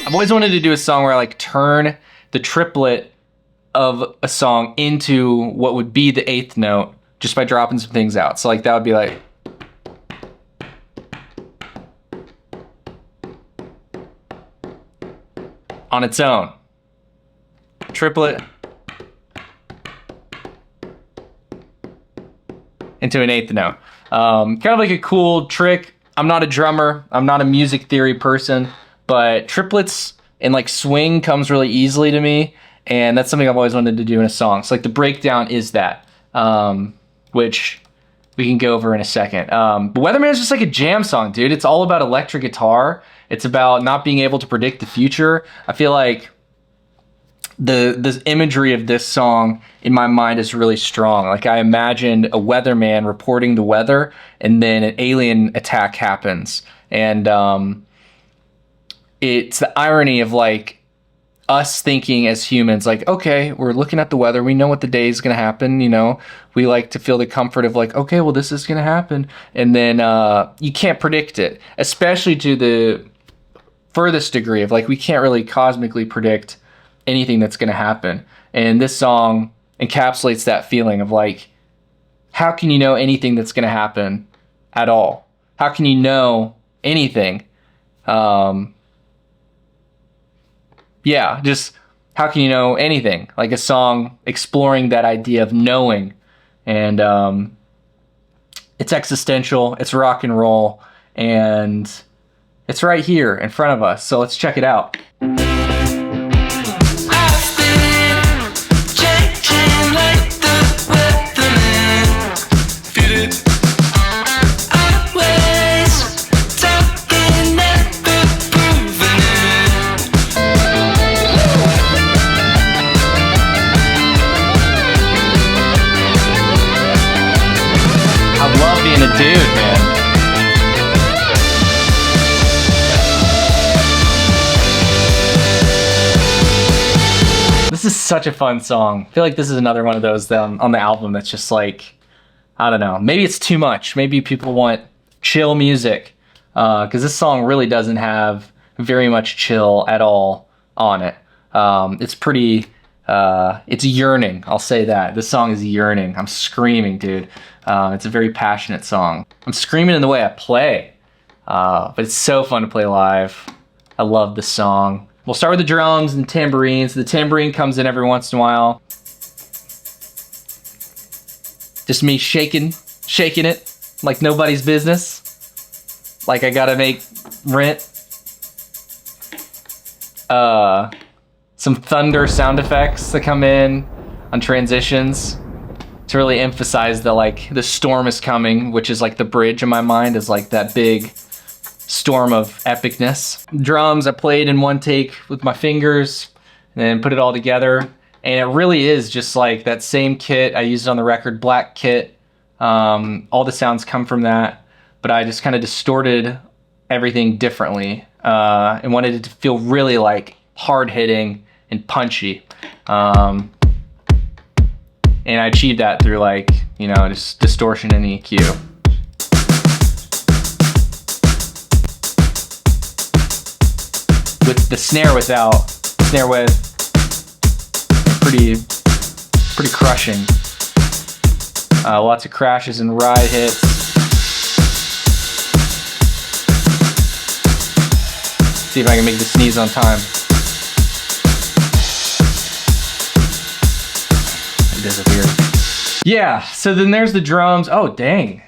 I've always wanted to do a song where I like turn the triplet of a song into what would be the eighth note just by dropping some things out. So like that would be like, on its own. Triplet into an eighth note. Kind of like a cool trick. I'm not a drummer. I'm not a music theory person, but triplets and like swing comes really easily to me. And that's something I've always wanted to do in a song. So like the breakdown is that, which we can go over in a second. But Weatherman is just like a jam song, dude. It's all about electric guitar. It's about not being able to predict the future. I feel like the imagery of this song in my mind is really strong. Like I imagined a weatherman reporting the weather, and then an alien attack happens. And it's the irony of like us thinking as humans, like, okay, we're looking at the weather, we know what the day is going to happen, you know, we like to feel the comfort of like, okay, well, this is going to happen. And then you can't predict it, especially to the furthest degree of like, we can't really cosmically predict anything that's going to happen. And this song encapsulates that feeling of like, how can you know anything that's going to happen at all? How can you know anything? Yeah, just how can you know anything? Like a song exploring that idea of knowing. And it's existential, it's rock and roll, and it's right here in front of us. So let's check it out. Dude, man. This is such a fun song. I feel like this is another one of those on the album that's just like, I don't know, maybe it's too much. Maybe people want chill music, because this song really doesn't have very much chill at all on it. It's pretty, it's yearning, I'll say that. This song is yearning. I'm screaming, dude. It's a very passionate song. I'm screaming in the way I play, but it's so fun to play live. I love this song. We'll start with the drums and tambourines. The tambourine comes in every once in a while. Just me shaking it like nobody's business. Like I gotta make rent. Some thunder sound effects that come in on transitions to really emphasize that like the storm is coming, which is like the bridge in my mind is like that big storm of epicness. Drums I played in one take with my fingers and then put it all together. And it really is just like that same kit I used on the record, black kit. All the sounds come from that, but I just kind of distorted everything differently and wanted it to feel really like hard hitting and punchy. And I achieved that through like, you know, just distortion and EQ. With the snare without, snare with, pretty crushing. Lots of crashes and ride hits. See if I can make the sneeze on time. Disappeared. Yeah, so then there's the drums. Oh, dang.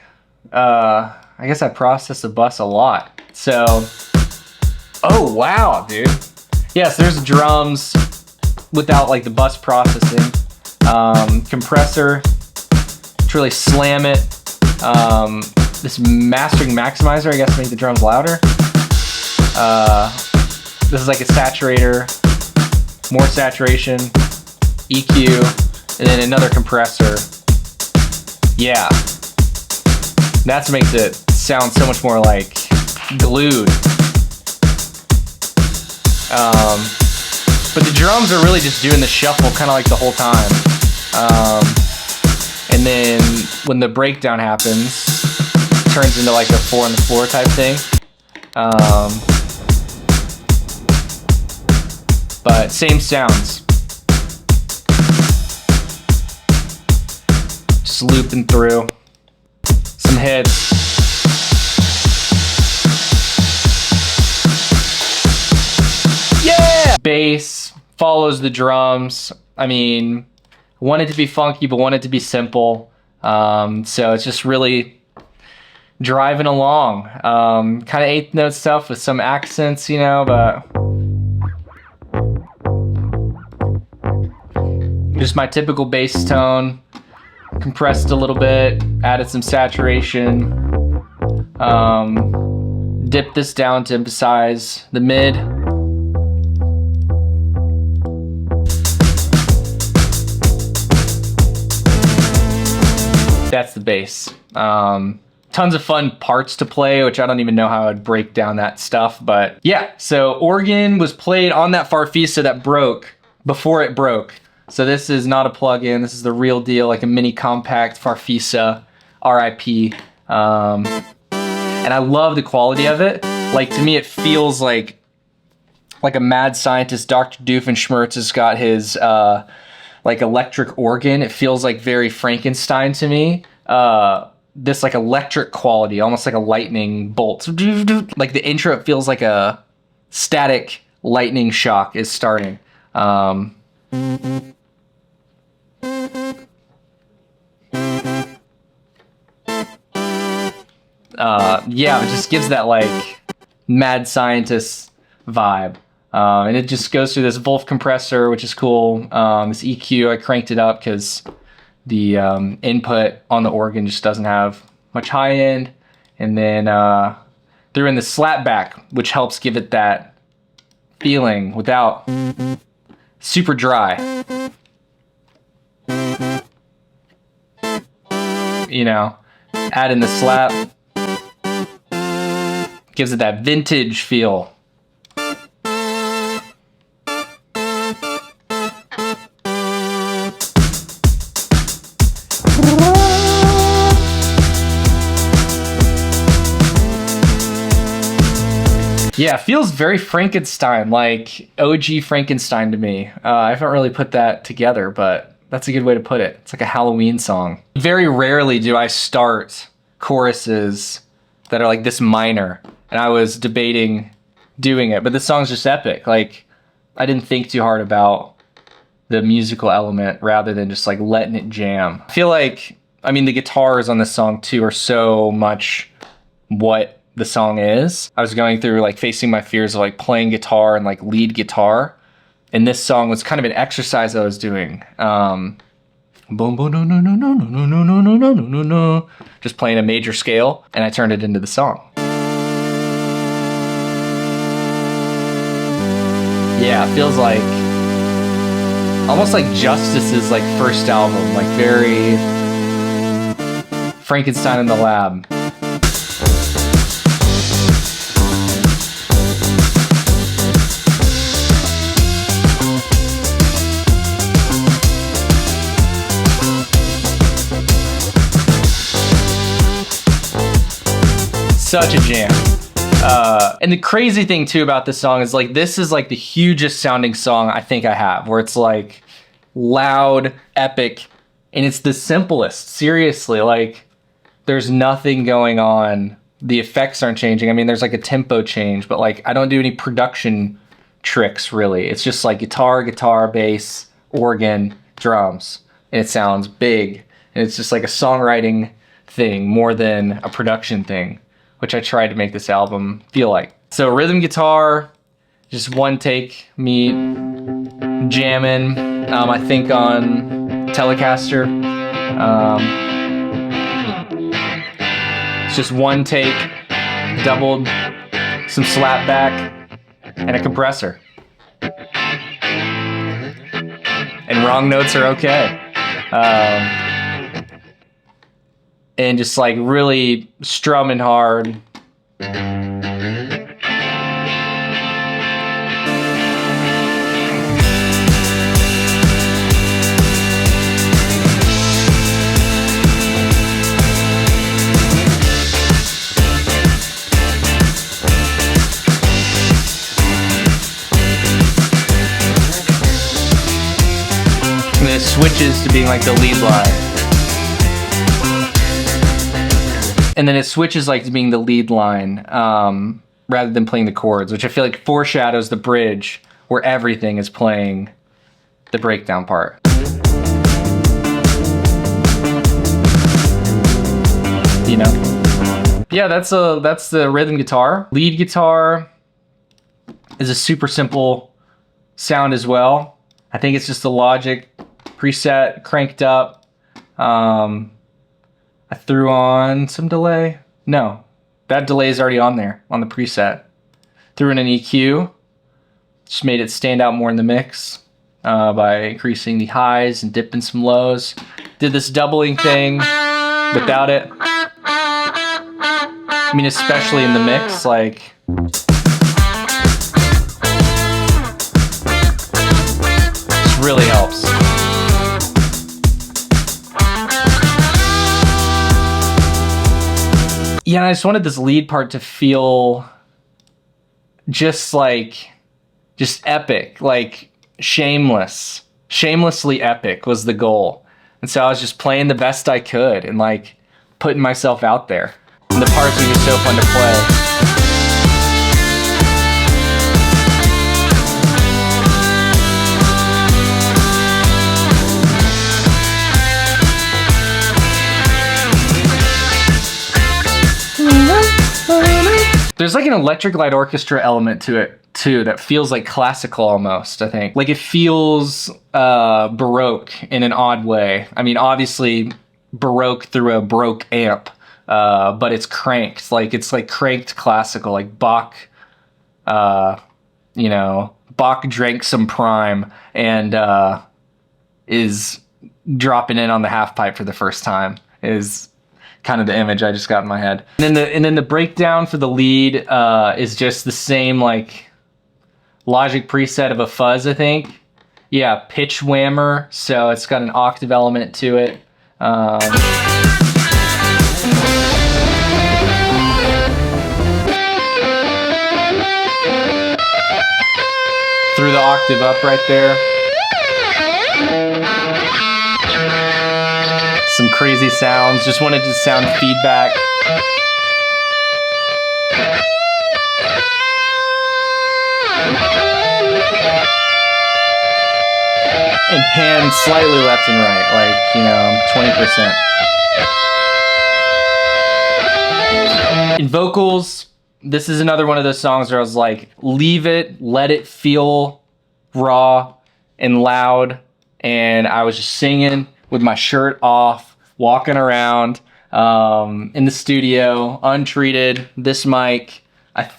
I guess I processed the bus a lot. So, oh, wow, dude. Yes, there's the drums without like the bus processing. Compressor to really slam it. This mastering maximizer, I guess, to make the drums louder. This is like a saturator, more saturation, EQ. And then another compressor. Yeah. That's what makes it sound so much more like glued. But the drums are really just doing the shuffle kind of like the whole time. And then when the breakdown happens, it turns into like a 4 on the floor type thing. but same sounds. Just looping through some hits. Yeah! Bass follows the drums. I mean, want it to be funky, but want it to be simple. So it's just really driving along. Kind of eighth note stuff with some accents, you know, but just my typical bass tone. Compressed a little bit, added some saturation. Dipped this down to emphasize the mid. That's the bass. Tons of fun parts to play, which I don't even know how I'd break down that stuff, but yeah. So organ was played on that Farfisa that broke before it broke. So this is not a plug-in, this is the real deal, like a mini compact Farfisa, RIP. And I love the quality of it. Like, to me it feels like a mad scientist. Dr. Doofenshmirtz has got his like electric organ. It feels like very Frankenstein to me. This like electric quality, almost like a lightning bolt. Like the intro, it feels like a static lightning shock is starting. Yeah, it just gives that like mad scientist vibe. And it just goes through this Wolf compressor, which is cool. This EQ, I cranked it up because the input on the organ just doesn't have much high end. And then threw in the slapback, which helps give it that feeling without super dry. You know, add in the slap. Gives it that vintage feel. Yeah, it feels very Frankenstein, like OG Frankenstein to me. I haven't really put that together, but that's a good way to put it. It's like a Halloween song. Very rarely do I start choruses that are like this minor, and I was debating doing it, but this song's just epic. Like, I didn't think too hard about the musical element rather than just like letting it jam. I feel like, I mean, the guitars on this song too are so much what the song is. I was going through like facing my fears of like playing guitar and like lead guitar, and this song was kind of an exercise I was doing. Boom, boom, no, no, no, no, no, no, no, no, no, no, no, no. Just playing a major scale, and I turned it into the song. Yeah, it feels like almost like Justice's like first album, like very Frankenstein in the Lab. Such a jam. And the crazy thing too about this song is like, this is like the hugest sounding song I think I have, where it's like loud, epic, and it's the simplest. Seriously, like there's nothing going on. The effects aren't changing. I mean, there's like a tempo change, but like I don't do any production tricks really. It's just like guitar, bass, organ, drums, and it sounds big. And it's just like a songwriting thing more than a production thing, which I tried to make this album feel like. So rhythm guitar, just one take, me jamming, I think on Telecaster. It's just one take, doubled, some slapback, and a compressor. And wrong notes are okay. And just like really strumming hard. switches to being like the lead line. And then it switches like to being the lead line rather than playing the chords, which I feel like foreshadows the bridge where everything is playing the breakdown part. You know? Yeah, that's the rhythm guitar. Lead guitar is a super simple sound as well. I think it's just the Logic preset cranked up. I threw on some delay. No, that delay is already on there on the preset. Threw in an EQ, just made it stand out more in the mix by increasing the highs and dipping some lows. Did this doubling thing without it. I mean, especially in the mix, like. This really helps. Yeah, I just wanted this lead part to feel just epic, like shamelessly epic was the goal. And so I was just playing the best I could and like putting myself out there. And the parts are just so fun to play. There's like an electric light orchestra element to it too that feels like classical almost, I think. Like it feels Baroque in an odd way. I mean, obviously Baroque through a Baroque amp, but it's cranked. Like it's like cranked classical, like Bach, you know, Bach drank some prime and is dropping in on the half pipe for the first time is kind of the image I just got in my head. And then the breakdown for the lead is just the same like Logic preset of a fuzz, I think. Yeah, pitch whammer, so it's got an octave element to it. Threw the octave up right there. Some crazy sounds, just wanted to sound feedback. And pan slightly left and right, like, you know, 20%. In vocals, this is another one of those songs where I was like, leave it, let it feel raw and loud. And I was just singing with my shirt off, walking around in the studio, untreated, this mic. I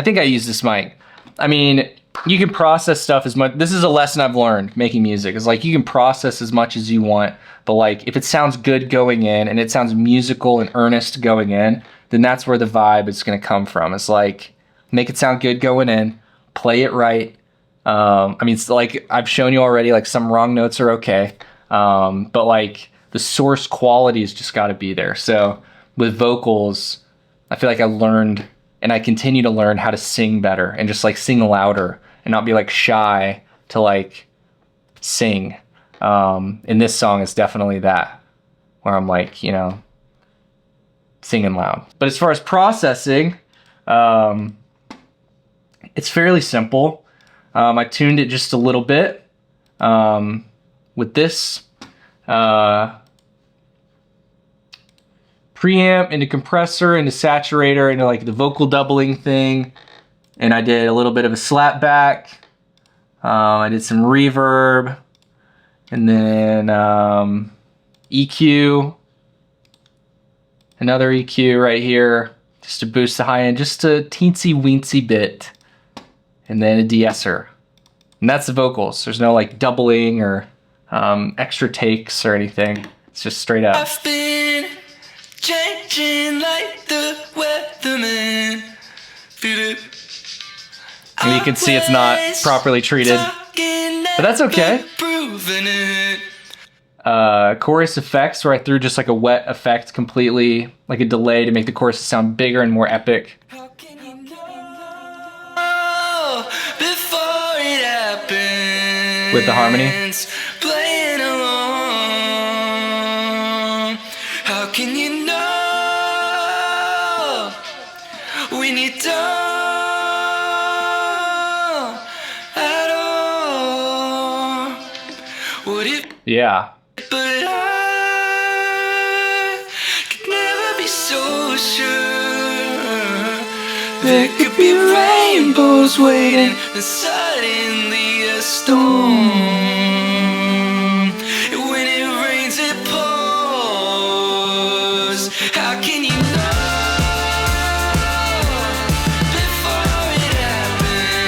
think I use this mic. I mean, you can process stuff as much. This is a lesson I've learned making music. It's like you can process as much as you want, but like if it sounds good going in and it sounds musical and earnest going in, then that's where the vibe is going to come from. It's like make it sound good going in, play it right. I mean, it's like I've shown you already, like some wrong notes are okay. But like the source quality has just got to be there. So with vocals, I feel like I learned and I continue to learn how to sing better and just like sing louder and not be like shy to like sing. And this song is definitely that, where I'm like, you know, singing loud. But as far as processing, it's fairly simple. I tuned it just a little bit with this preamp into compressor into saturator into like the vocal doubling thing, and I did a little bit of a slap back. I did some reverb, and then EQ, another EQ right here just to boost the high end just a teensy weensy bit, and then a de-esser. And that's the vocals. There's no like doubling or extra takes or anything. It's just straight up. I've been changing like the weatherman. And you can see it's not properly treated, but that's okay. Chorus effects, where I threw just like a wet effect completely, like a delay to make the chorus sound bigger and more epic. with the harmony. Playing along. How can you know when you don't at all? What if? Yeah. But I could never be so sure. There could be rainbows waiting, and suddenly a storm. And when it rains, it pours. How can you know before it happens?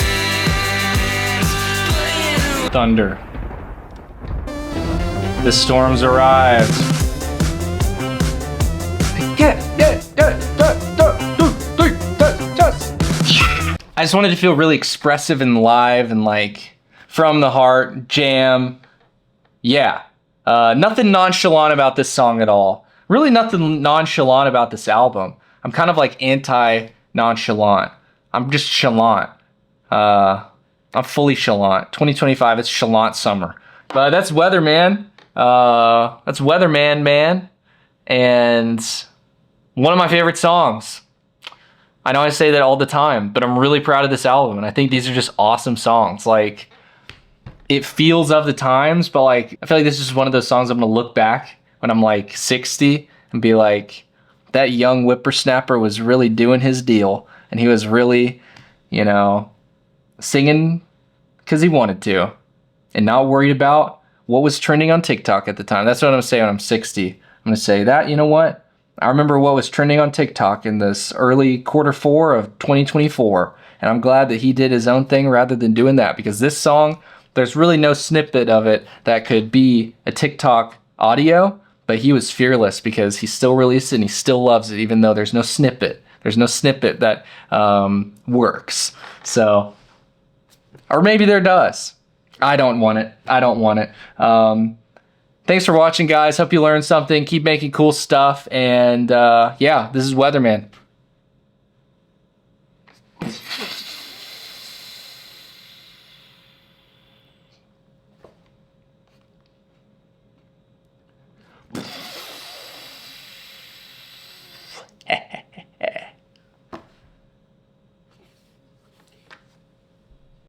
Playing Thunder. The storms arrived. I just wanted to feel really expressive and live and like from the heart, jam. Yeah. Nothing nonchalant about this song at all. Really nothing nonchalant about this album. I'm kind of like anti-nonchalant. I'm just chalant. I'm fully chalant. 2025, it's chalant summer. But that's Weatherman. That's Weatherman, man. And one of my favorite songs. I know I say that all the time, but I'm really proud of this album. And I think these are just awesome songs. Like, it feels of the times, but like, I feel like this is one of those songs I'm gonna look back when I'm like 60 and be like, that young whippersnapper was really doing his deal. And he was really, you know, singing because he wanted to and not worried about what was trending on TikTok at the time. That's what I'm gonna say when I'm 60. I'm gonna say that, you know what? I remember what was trending on TikTok in this early Q4 of 2024. And I'm glad that he did his own thing rather than doing that, because this song, there's really no snippet of it that could be a TikTok audio, but he was fearless because he still released it and he still loves it, even though there's no snippet. There's no snippet that works. So, or maybe there does. I don't want it. I don't want it. Thanks for watching, guys. Hope you learned something. Keep making cool stuff. And yeah, this is Weatherman.